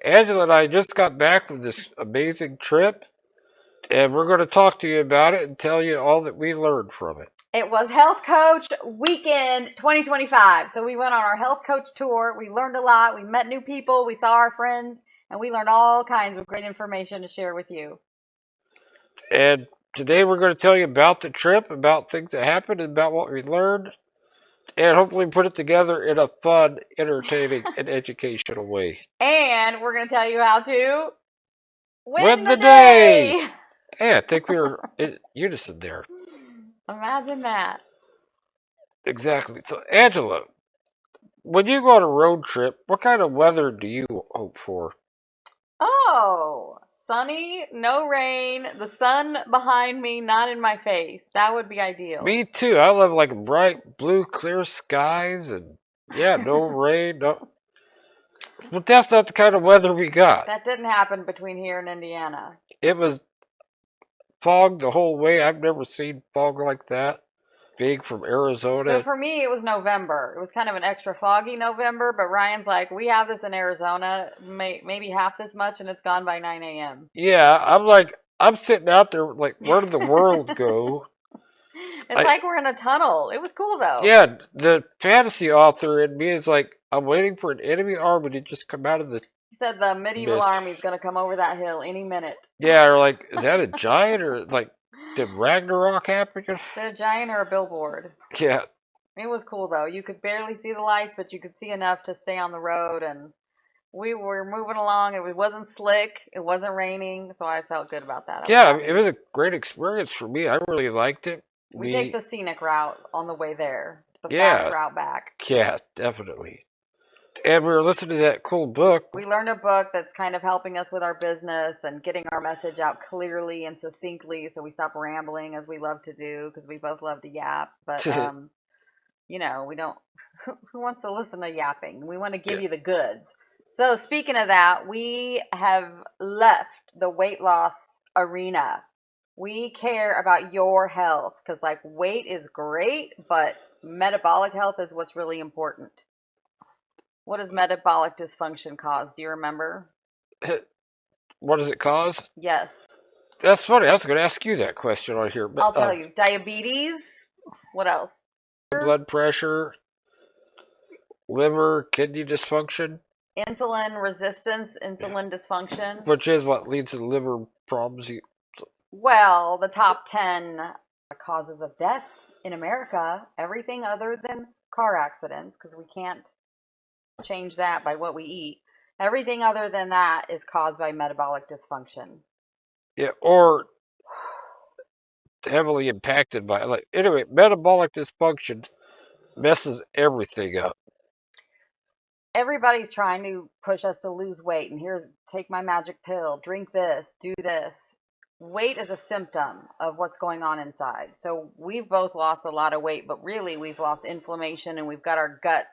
Angela and I just got back from this amazing trip, and we're going to talk to you about it and tell you all that we learned from it. It was Health Coach Weekend 2025. So we went on our Health Coach tour. We learned a lot. We met new people. We saw our friends. And we learned all kinds of great information to share with you. And today we're going to tell you about the trip, about things that happened, and about what we learned, and hopefully put it together in a fun, entertaining, and educational way. And we're going to tell you how to Win the the day. day! Yeah, I think we were in unison there. Imagine that. Exactly. So, Angela, when you go on a road trip, what kind of weather do you hope for? Oh, sunny, no rain, the sun behind me, not in my face. That would be ideal. Me too. I love like bright blue, clear skies, and yeah, no rain. No, but that's not the kind of weather we got. That didn't happen between here and Indiana. It was fog the whole way. I've never seen fog like that. Being from Arizona. So for me, it was November. It was kind of an extra foggy November, but Ryan's like, we have this in Arizona, maybe half this much, and it's gone by 9 a.m. Yeah, I'm like, I'm sitting out there like, where did the world go? It's like we're in a tunnel. It was cool, though. Yeah, the fantasy author in me is like, I'm waiting for an enemy army to just come out of the... He said the medieval army's going to come over that hill any minute. Yeah, or like, is that a giant, or like, did Ragnarok happen? Is it a giant or a billboard? Yeah. It was cool, though. You could barely see the lights, but you could see enough to stay on the road, and we were moving along. It wasn't slick. It wasn't raining, so I felt good about that. Yeah, it was a great experience for me. I really liked it. We take the scenic route on the way there, the fast route back. Yeah, definitely. And we were listening to that cool book. We learned a book that's kind of helping us with our business and getting our message out clearly and succinctly, so we stop rambling as we love to do, because we both love to yap. But, you know, we don't... Who wants to listen to yapping? We want to give you the goods. So speaking of that, we have left the weight loss arena. We care about your health, because like weight is great, but metabolic health is what's really important. What does metabolic dysfunction cause? Do you remember? What does it cause? Yes. That's funny. I was going to ask you that question on here. But, I'll tell you. Diabetes. What else? Blood pressure, liver, kidney dysfunction. Insulin resistance, insulin dysfunction. Which is what leads to liver problems. Well, the top 10 causes of death in America, everything other than car accidents, because we can't change that by what we eat. Everything other than that is caused by metabolic dysfunction. Yeah, or heavily impacted by it. Like, anyway, metabolic dysfunction messes everything up. Everybody's trying to push us to lose weight, and here's, take my magic pill, drink this, do this. Weight is a symptom of what's going on inside. So we've both lost a lot of weight, but really we've lost inflammation and we've got our guts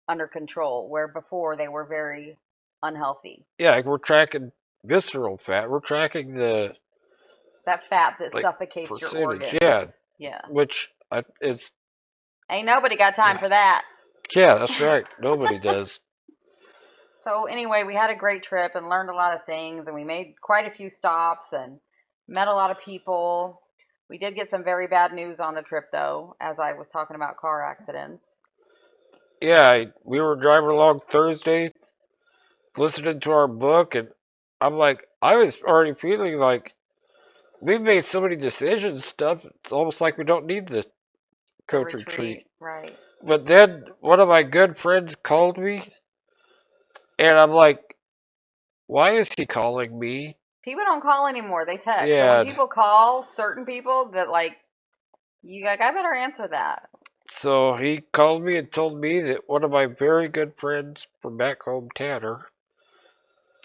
under control, where before they were very unhealthy. Yeah, like we're tracking visceral fat. We're tracking that fat that suffocates your organs. Yeah. Which is... Ain't nobody got time for that. Yeah, that's right. Nobody does. So anyway, we had a great trip and learned a lot of things, and we made quite a few stops and met a lot of people. We did get some very bad news on the trip, though, as I was talking about car accidents. Yeah, we were driving along Thursday, listening to our book, and I'm like, I was already feeling like we've made so many decisions, stuff. It's almost like we don't need the coach retreat. Right. But then one of my good friends called me, and I'm like, why is he calling me? People don't call anymore. They text. Yeah. So when people call, certain people that like, you like, I better answer that. So he called me and told me that one of my very good friends from back home, Tanner,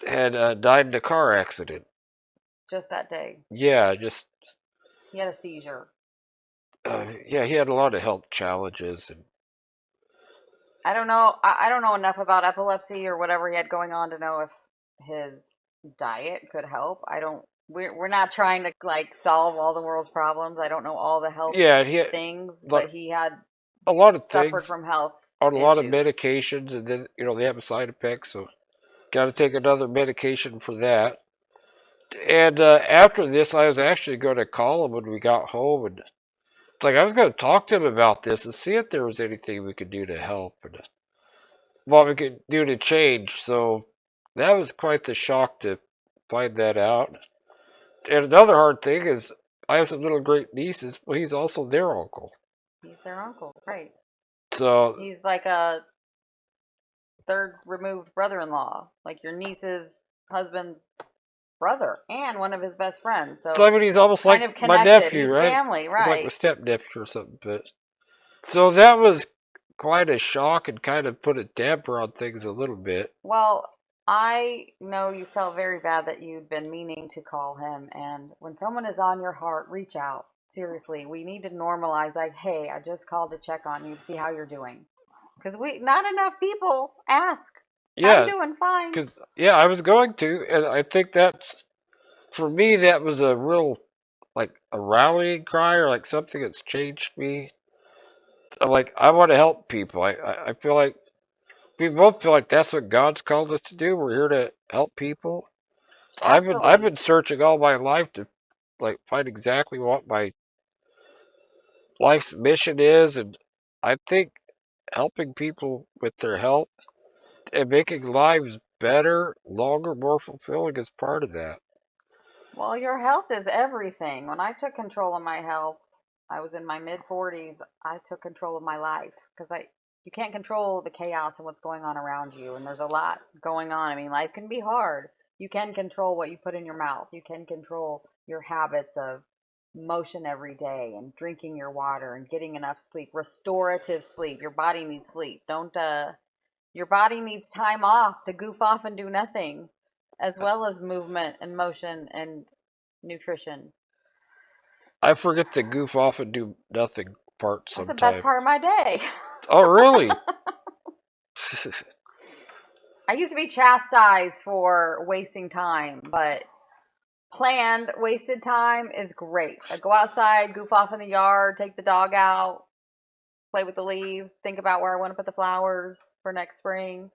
had died in a car accident. Just that day. Yeah, he had a seizure. Yeah, he had a lot of health challenges, and I don't know. I don't know enough about epilepsy or whatever he had going on to know if his diet could help. We're not trying to like solve all the world's problems. I don't know all the health things, but he had a lot of suffered from health on a lot of medications, and then they have a side effect. So Got to take another medication for that. And after this, I was actually going to call him when we got home, and like I was going to talk to him about this and see if there was anything we could do to help and what we could do to change. So that was quite the shock to find that out. And another hard thing is I have some little great nieces, but he's also their uncle. He's their uncle, right? So he's like a third removed brother-in-law, like your niece's husband's brother and one of his best friends. So I mean, he's almost kind like of my connected. nephew, He's right? family, right? He's like a step nephew or something. But so that was quite a shock and kind of put a damper on things a little bit. Well, I know you felt very bad that you'd been meaning to call him, and when someone is on your heart, reach out. Seriously, we need to normalize, like, hey, I just called to check on you to see how you're doing. Because not enough people ask. How you doing? Fine. Because, I was going to, and I think that's, for me, that was a real, like, a rallying cry or like something that's changed me. Like, I want to help people. I feel like, we both feel like that's what God's called us to do. We're here to help people. Absolutely. I've been searching all my life to, like, find exactly what my life's mission is, and I think helping people with their health and making lives better, longer, more fulfilling is part of that. Well, your health is everything. When I took control of my health, I was in my mid 40s. I took control of my life because you can't control the chaos and what's going on around you, and there's a lot going on. I mean, life can be hard. You can control what you put in your mouth. You can control your habits of motion every day and drinking your water and getting enough sleep, restorative sleep. Your body needs sleep. Don't Your body needs time off to goof off and do nothing, as well as movement and motion and nutrition. I forget to goof off and do nothing part That's the best sometimes. part of my day. Oh, really? I used to be chastised for wasting time, but planned wasted time is great. I go outside, goof off in the yard, take the dog out, play with the leaves, think about where I want to put the flowers for next spring.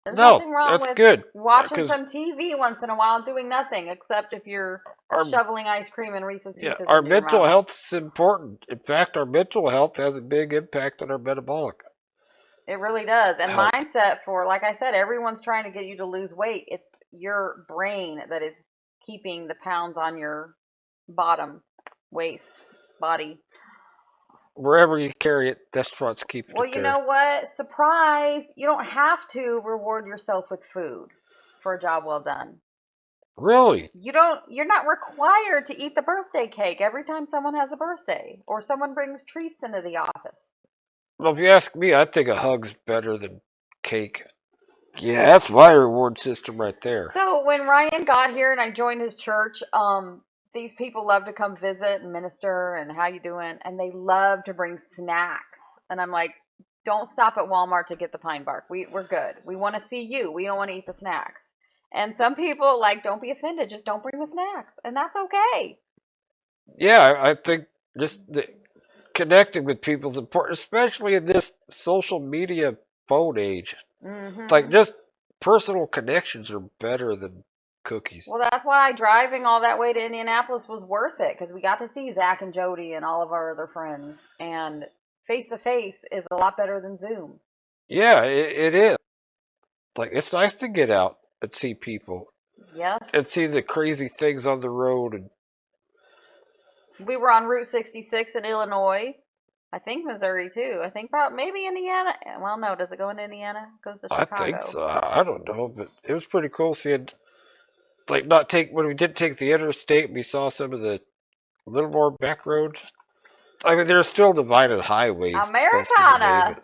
There's nothing wrong with good. watching some TV once in a while doing nothing, except if you're shoveling ice cream and Reese's Pieces. Our mental health is important. In fact, our mental health has a big impact on our metabolic. It really does. And mindset for, like I said, everyone's trying to get you to lose weight. It's your brain that is keeping the pounds on your bottom, waist, body. Wherever you carry it, that's what's keeping it there. Well, you know what? Surprise! You don't have to reward yourself with food for a job well done. Really? You're not required to eat the birthday cake every time someone has a birthday or someone brings treats into the office. Well, if you ask me, I think a hug's better than cake. Yeah, that's my reward system right there. So when Ryan got here and I joined his church, these people love to come visit and minister and how you doing, and they love to bring snacks. And I'm like, don't stop at Walmart to get the pine bark. We're good. We want to see you. We don't want to eat the snacks. And some people, like, don't be offended. Just don't bring the snacks. And that's okay. Yeah, I think just connecting with people is important, especially in this social media phone age. Mm-hmm. Like, just personal connections are better than cookies. Well, that's why driving all that way to Indianapolis was worth it, because we got to see Zach and Jody and all of our other friends. And face-to-face is a lot better than Zoom. Yeah, it is. Like, it's nice to get out and see people. Yes. And see the crazy things on the road. And we were on Route 66 in Illinois. I think Missouri, too. I think about maybe Indiana. Well, no, does it go into Indiana? It goes to Chicago. I think so. I don't know, but it was pretty cool seeing, like, when we did take the interstate, we saw some of the little more back roads. I mean, there's still divided highways. Americana!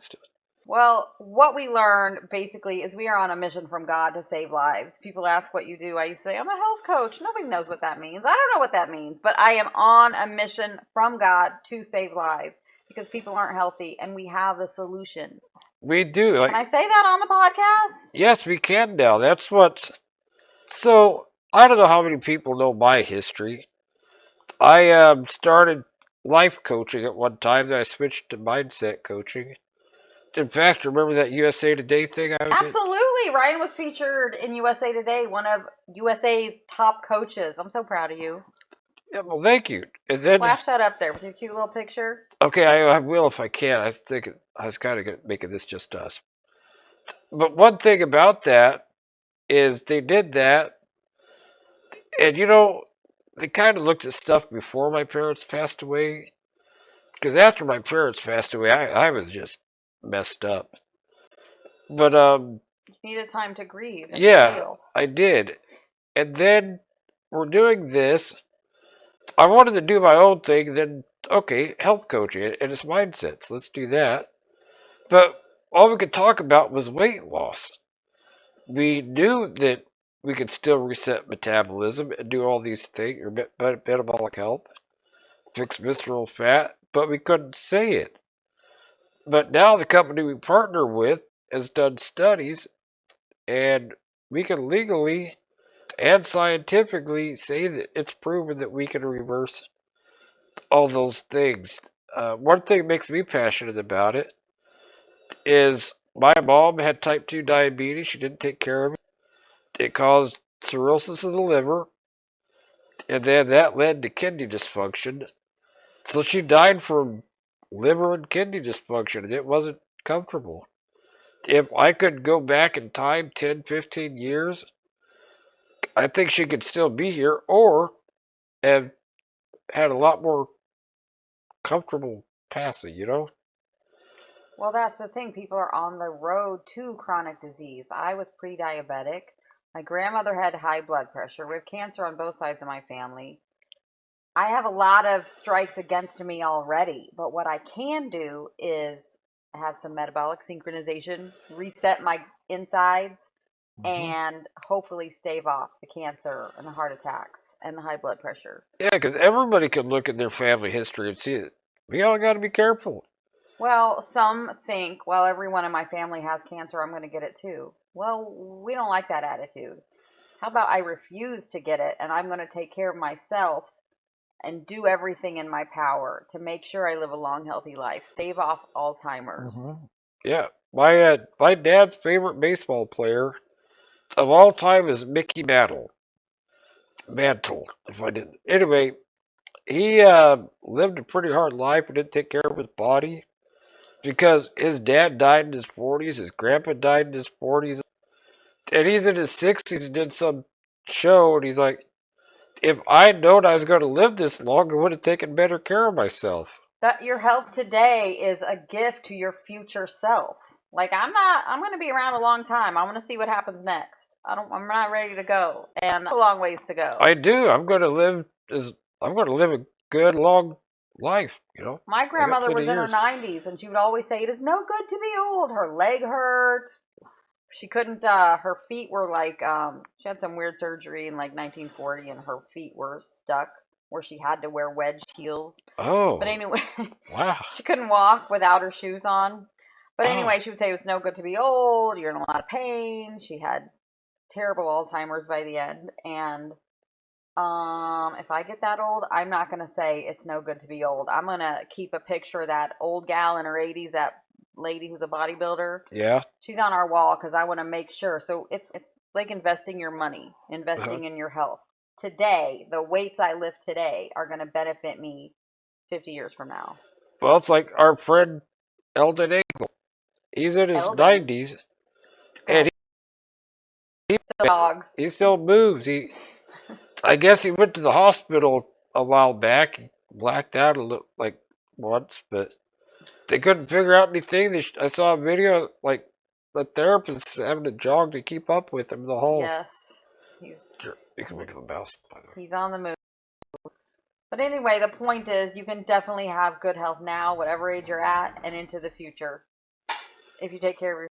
Well, what we learned, basically, is we are on a mission from God to save lives. People ask what you do. I used to say, I'm a health coach. Nobody knows what that means. I don't know what that means, but I am on a mission from God to save lives because people aren't healthy, and we have a solution. We do. Can I say that on the podcast? Yes, we can now. That's what... So, I don't know how many people know my history. I started life coaching at one time, then I switched to mindset coaching. In fact, remember that USA Today thing I was Absolutely. Absolutely. Ryan was featured in USA Today, one of USA's top coaches. I'm so proud of you. Yeah, well, thank you. And then, Flash that up there with your cute little picture. okay, I will if I can. I think I was kind of making this just us. But one thing about that is they did that, and they kind of looked at stuff before my parents passed away. Because after my parents passed away, I was just messed up. But You needed time to grieve and yeah, heal. I did. And then we're doing this. I wanted to do my own thing. Then okay, health coaching and it's mindsets. Let's do that. But all we could talk about was weight loss. We knew that we could still reset metabolism and do all these things, or metabolic health, fix visceral fat, but we couldn't say it. But now the company we partner with has done studies, and we can legally and scientifically say that it's proven that we can reverse all those things. One thing that makes me passionate about it is my mom had type 2 diabetes. She didn't take care of it. It caused cirrhosis of the liver, and then that led to kidney dysfunction. So she died from liver and kidney dysfunction, and it wasn't comfortable. If I could go back in time 10, 15 years, I think she could still be here or have had a lot more comfortable passing. Well, that's the thing. People are on the road to chronic disease. I was pre-diabetic. My grandmother had high blood pressure. We have cancer on both sides of my family. I have a lot of strikes against me already, but what I can do is have some metabolic synchronization, reset my insides, and hopefully stave off the cancer and the heart attacks and the high blood pressure. Yeah, because everybody can look at their family history and see it. We all got to be careful. Well, some think, well, everyone in my family has cancer, I'm going to get it too. Well, we don't like that attitude. How about I refuse to get it and I'm going to take care of myself and do everything in my power to make sure I live a long, healthy life, stave off Alzheimer's. Yeah, my dad's favorite baseball player of all time is Mickey Mantle. If I didn't, anyway, he lived a pretty hard life and didn't take care of his body because his dad died in his 40s, his grandpa died in his 40s, and he's in his 60s and did some show, and he's like, if I'd known I was going to live this long, I would have taken better care of myself. That your health today is a gift to your future self. Like I'm going to be around a long time. I want to see what happens next. I'm not ready to go, and a long ways to go. I do. I'm going to live a good long life. My grandmother was in her 90s, and she would always say, "It is no good to be old." Her leg hurt. She couldn't. Her feet were like. She had some weird surgery in like 1940, and her feet were stuck where she had to wear wedge heels. Oh. But anyway, wow. She couldn't walk without her shoes on. But anyway, she would say it was no good to be old. You're in a lot of pain. She had terrible Alzheimer's by the end, and if I get that old, I'm not going to say it's no good to be old. I'm going to keep a picture of that old gal in her 80s, that lady who's a bodybuilder. Yeah. She's on our wall because I want to make sure. So it's like investing your money, investing in your health. Today, the weights I lift today are going to benefit me 50 years from now. Well, it's like our friend Eldon Engel. He's in his 90s, and he still moves. I guess he went to the hospital a while back, blacked out a little, like once, but they couldn't figure out anything. I saw a video, like the therapist having to jog to keep up with him the whole. Yes, you can make the mouse. He's on the move. But anyway, the point is, you can definitely have good health now, whatever age you're at, and into the future, if you take care of yourself.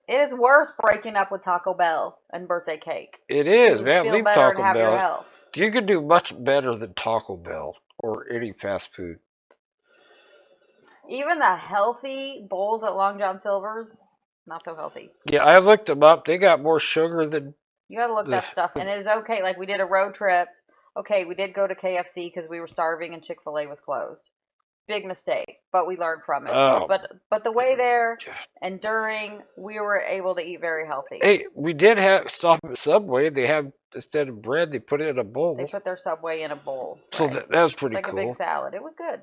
It is worth breaking up with Taco Bell and birthday cake. It is, man. Feel Leave better Taco and have your Bell. health. You could do much better than Taco Bell or any fast food. Even the healthy bowls at Long John Silver's, not so healthy. Yeah, I looked them up. They got more sugar than... You gotta look that stuff. And it is okay. Like, we did a road trip. Okay, we did go to KFC because we were starving and Chick-fil-A was closed. Big mistake, but we learned from it. Oh, But the way there and during, we were able to eat very healthy. hey, we did have stop at Subway. They have, instead of bread, they put it in a bowl. They put their Subway in a bowl. So right. that was pretty like cool. Like a big salad. It was good.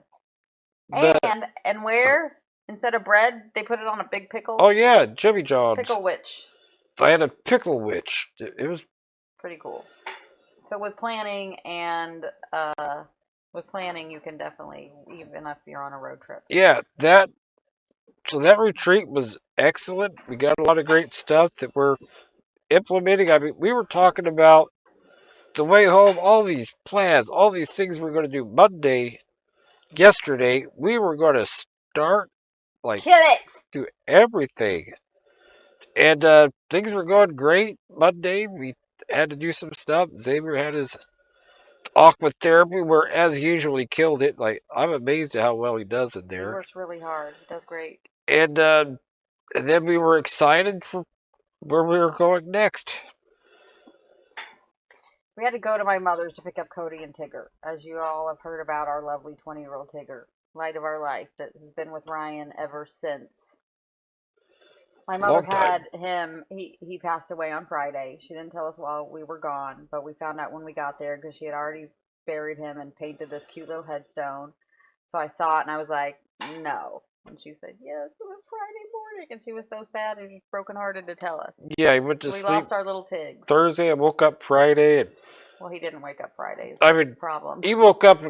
But, and where, instead of bread, they put it on a big pickle. Oh, yeah, Jimmy John's. Pickle witch. I had a pickle witch. It was pretty cool. So with planning you can definitely, even if you're on a road trip. Yeah, that retreat was excellent. We got a lot of great stuff that we're implementing. I mean, we were talking about the way home, all these plans, all these things we're going to do Monday. Yesterday, we were going to start, like, kill it, do everything. And things were going great Monday. We had to do some stuff. Xavier had his aqua therapy, where as usually killed it. Like, I'm amazed at how well he does in there. He works really hard. He does great. And then we were excited for where we were going next. We had to go to my mother's to pick up Cody and Tigger. As you all have heard about, our lovely 20-year-old Tigger, light of our life, that has been with Ryan ever since. My mother had him, he passed away on Friday. She didn't tell us while we were gone, but we found out when we got there because she had already buried him and painted this cute little headstone. So I saw it and I was like, no. And she said, yes, it was Friday morning. And she was so sad and brokenhearted to tell us. Yeah, he went to sleep. We lost our little Tig. Thursday, I woke up Friday. And well, he didn't wake up Friday. I mean, problem. He woke up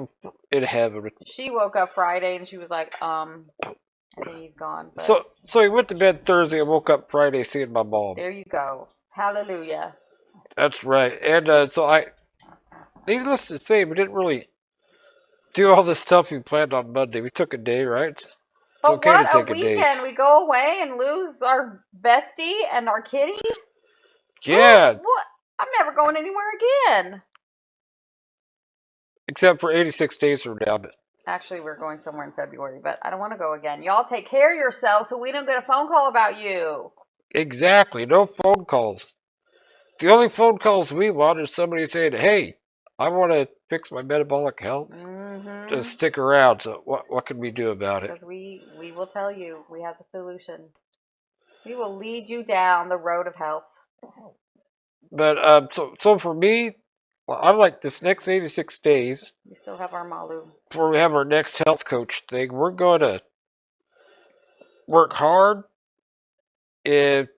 in heaven. She woke up Friday and she was like, I think he's gone. But so he went to bed Thursday and woke up Friday seeing my mom. There you go. Hallelujah. That's right. And so needless to say, we didn't really do all this stuff we planned on Monday. We took a day, right? It's but okay what to take a weekend. We go away and lose our bestie and our kitty? Yeah. What? I'm never going anywhere again. Except for 86 days from now. But actually, we're going somewhere in February, but I don't want to go again. Y'all take care of yourselves so we don't get a phone call about you. Exactly. No phone calls. The only phone calls we want is somebody saying, hey, I want to fix my metabolic health. Mm-hmm. Just stick around. So what can we do about it? Because we will tell you. We have the solution. We will lead you down the road of health. But so for me, well, I'm like this next 86 days. We still have our Malu. Before we have our next health coach thing, we're going to work hard. If,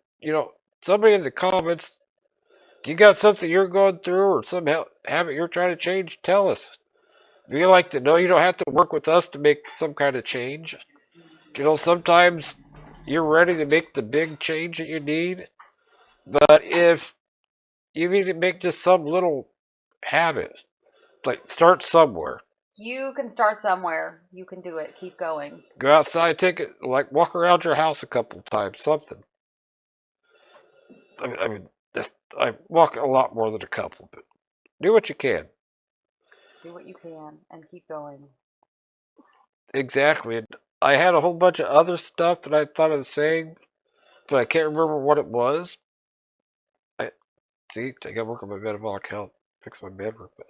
somebody in the comments, you got something you're going through or some habit you're trying to change, tell us. We like to know. You don't have to work with us to make some kind of change. Sometimes you're ready to make the big change that you need. But if you need to make just some little habit, like start somewhere. You can start somewhere. You can do it. Keep going. Go outside, walk around your house a couple times, something. I walk a lot more than a couple, but do what you can. Do what you can and keep going. Exactly. I had a whole bunch of other stuff that I thought I was saying, but I can't remember what it was. I gotta work on my metabolic health, fix my memory. But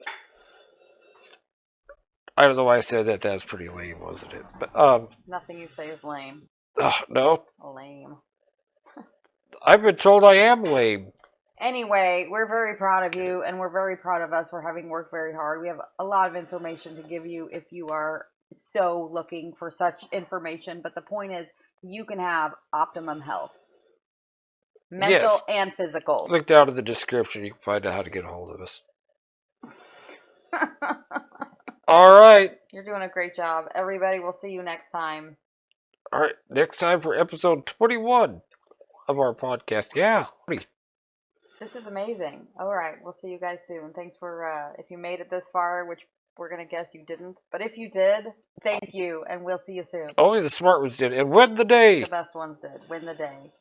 I don't know why I said that. That was pretty lame, wasn't it? But nothing you say is lame. No. Lame. I've been told I am lame. Anyway, we're very proud of you, and we're very proud of us for having worked very hard. We have a lot of information to give you if you are so looking for such information. But the point is, you can have optimum health. Mental and physical. Click down in the description. You can find out how to get a hold of us. All right. You're doing a great job. Everybody, we'll see you next time. All right. Next time for episode 21 of our podcast. Yeah. This is amazing. All right. We'll see you guys soon. Thanks for, if you made it this far, which we're going to guess you didn't. But if you did, thank you. And we'll see you soon. Only the smart ones did. And win the day. The best ones did. Win the day.